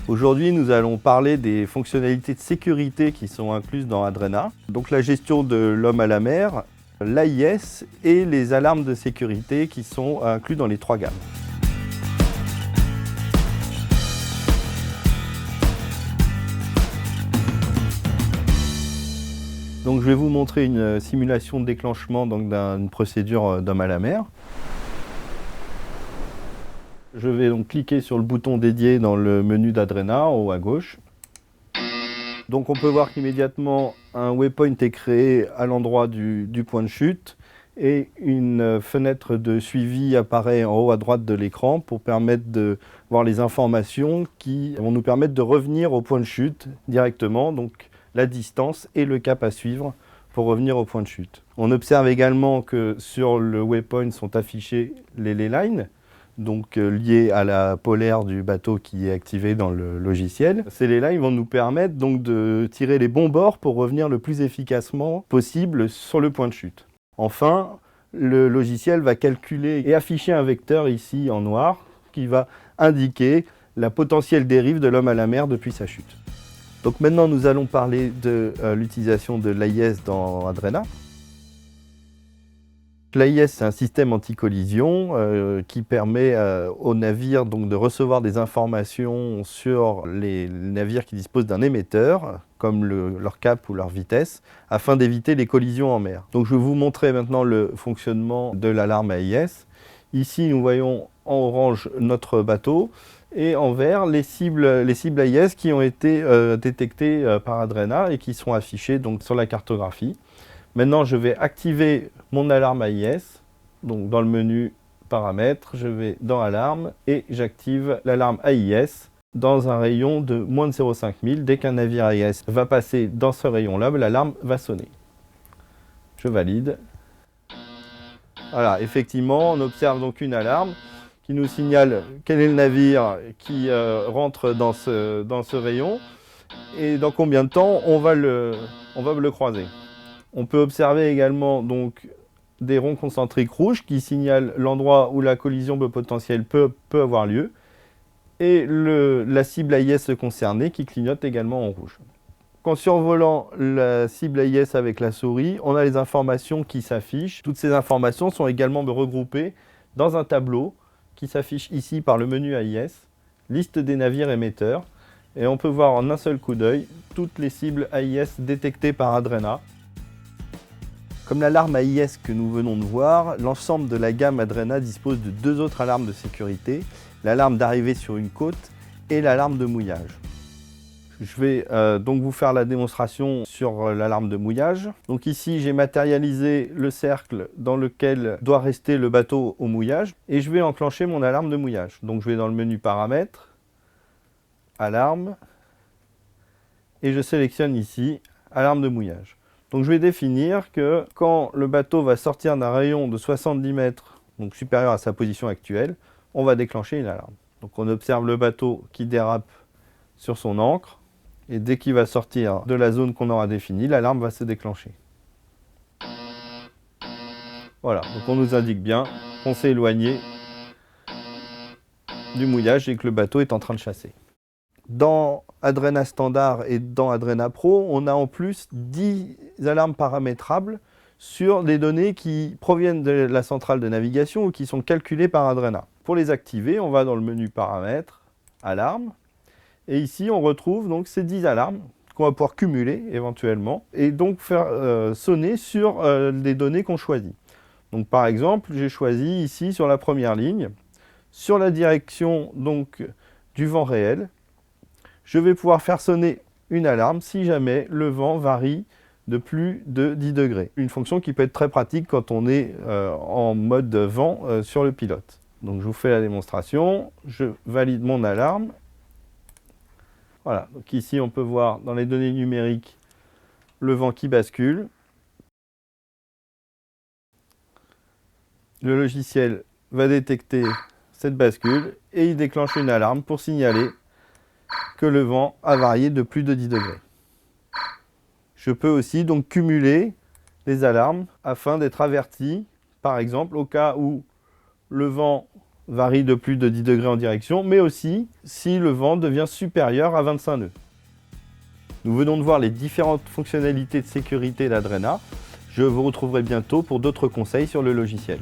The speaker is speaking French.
Aujourd'hui, nous allons parler des fonctionnalités de sécurité qui sont incluses dans Adrena. Donc la gestion de l'homme à la mer, l'AIS et les alarmes de sécurité qui sont inclus dans les 3 gammes. Donc je vais vous montrer une simulation de déclenchement d'une procédure d'homme à la mer. Je vais donc cliquer sur le bouton dédié dans le menu d'Adrena en haut à gauche. Donc on peut voir qu'immédiatement un waypoint est créé à l'endroit du point de chute et une fenêtre de suivi apparaît en haut à droite de l'écran pour permettre de voir les informations qui vont nous permettre de revenir au point de chute directement, donc la distance et le cap à suivre pour revenir au point de chute. On observe également que sur le waypoint sont affichés les laylines, donc liés à la polaire du bateau qui est activé dans le logiciel. Ces laylines vont nous permettre donc de tirer les bons bords pour revenir le plus efficacement possible sur le point de chute. Enfin, le logiciel va calculer et afficher un vecteur ici en noir qui va indiquer la potentielle dérive de l'homme à la mer depuis sa chute. Donc maintenant nous allons parler de l'utilisation de l'AIS dans Adrena. L'AIS, c'est un système anti-collision qui permet aux navires donc, de recevoir des informations sur les navires qui disposent d'un émetteur, comme leur cap ou leur vitesse, afin d'éviter les collisions en mer. Donc je vais vous montrer maintenant le fonctionnement de l'alarme AIS. Ici, nous voyons en orange notre bateau et en vert les cibles AIS qui ont été détectées par Adrena et qui sont affichées donc, sur la cartographie. Maintenant, je vais activer mon alarme AIS. Donc, dans le menu paramètres, je vais dans alarme et j'active l'alarme AIS dans un rayon de moins de 0,5 000. Dès qu'un navire AIS va passer dans ce rayon-là, l'alarme va sonner. Je valide. Voilà, effectivement, on observe donc une alarme qui nous signale quel est le navire qui rentre dans ce rayon et dans combien de temps on va le croiser. On peut observer également donc, des ronds concentriques rouges qui signalent l'endroit où la collision potentielle peut avoir lieu et la cible AIS concernée qui clignote également en rouge. En survolant la cible AIS avec la souris, on a les informations qui s'affichent. Toutes ces informations sont également regroupées dans un tableau qui s'affiche ici par le menu AIS, liste des navires émetteurs, et on peut voir en un seul coup d'œil toutes les cibles AIS détectées par Adrena. Comme l'alarme AIS que nous venons de voir, l'ensemble de la gamme Adrena dispose de 2 autres alarmes de sécurité, l'alarme d'arrivée sur une côte et l'alarme de mouillage. Je vais donc vous faire la démonstration sur l'alarme de mouillage. Donc ici, j'ai matérialisé le cercle dans lequel doit rester le bateau au mouillage et je vais enclencher mon alarme de mouillage. Donc je vais dans le menu paramètres, alarme et je sélectionne ici alarme de mouillage. Donc je vais définir que quand le bateau va sortir d'un rayon de 70 mètres, donc supérieur à sa position actuelle, on va déclencher une alarme. Donc on observe le bateau qui dérape sur son ancre, et dès qu'il va sortir de la zone qu'on aura définie, l'alarme va se déclencher. Voilà, donc on nous indique bien qu'on s'est éloigné du mouillage et que le bateau est en train de chasser. Dans Adrena Standard et dans Adrena Pro, on a en plus 10 alarmes paramétrables sur des données qui proviennent de la centrale de navigation ou qui sont calculées par Adrena. Pour les activer, on va dans le menu paramètres, alarmes, et ici on retrouve donc ces 10 alarmes qu'on va pouvoir cumuler éventuellement et donc faire sonner sur les données qu'on choisit. Donc par exemple, j'ai choisi ici sur la première ligne, sur la direction donc du vent réel, je vais pouvoir faire sonner une alarme si jamais le vent varie de plus de 10 degrés. Une fonction qui peut être très pratique quand on est en mode vent sur le pilote. Donc je vous fais la démonstration, je valide mon alarme. Voilà, donc ici on peut voir dans les données numériques le vent qui bascule. Le logiciel va détecter cette bascule et il déclenche une alarme pour signaler que le vent a varié de plus de 10 degrés. Je peux aussi donc cumuler les alarmes afin d'être averti, par exemple, au cas où le vent varie de plus de 10 degrés en direction, mais aussi si le vent devient supérieur à 25 nœuds. Nous venons de voir les différentes fonctionnalités de sécurité d'Adrena. Je vous retrouverai bientôt pour d'autres conseils sur le logiciel.